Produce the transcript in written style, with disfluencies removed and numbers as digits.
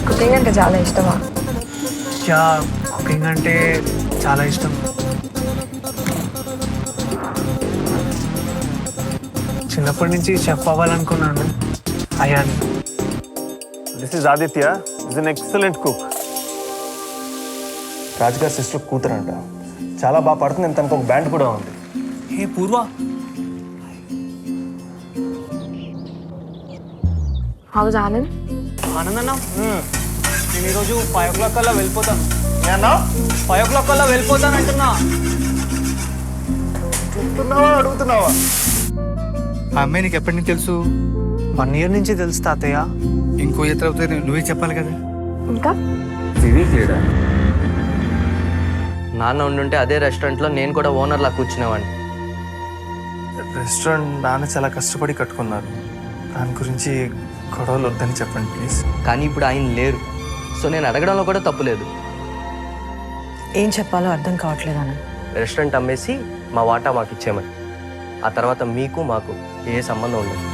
Cooking అంటే చాలా ఇష్టమా? యా, కుకింగ్ అంటే చాలా ఇష్టం. చిన్నప్పటి నుంచి చెఫ్ అవ్వాలనుకున్నాను, అయ్యాను. This is Aditya, is an excellent cook. రాజుగారి సిస్టర్ కూతురంట, చాలా బాగా పడుతుంది. తనకు ఒక బ్యాండ్ కూడా ఉంది. హే పూర్వ, హౌస్ ఆనంద్? ఆనంద్ అన్న, నేను ఈరోజు 5 o'clock కల్లా వెళ్ళిపోతాను. ఏమన్నా 5 o'clock కల్లా వెళ్ళిపోతాను అంటున్నా. చెప్తున్నావా అడుగుతున్నావా? ఆ అమ్మాయి నీకు ఎప్పటి నుంచి తెలుసు? 1 year నుంచి తెలుసు తాతయ్య. ఇంకో ఇతర అవుతుంది నువ్వే చెప్పాలి కదా. ఇంకా నాన్న ఉండుంటే అదే రెస్టారెంట్లో నేను కూడా ఓనర్లా కూర్చునేవాడిని. రెస్టారెంట్ నాన్న చాలా కష్టపడి కట్టుకున్నారు. దాని గురించి గొడవలు వద్దని చెప్పండి ప్లీజ్. కానీ ఇప్పుడు ఆయన లేరు, సో నేను అడగడంలో కూడా తప్పులేదు. ఏం చెప్పాలో అర్థం కావట్లేదు అన్న. రెస్టారెంట్ అమ్మేసి మా వాటా మాకు ఇచ్చేయమని. ఆ తర్వాత మీకు మాకు ఏ సంబంధం ఉండదు.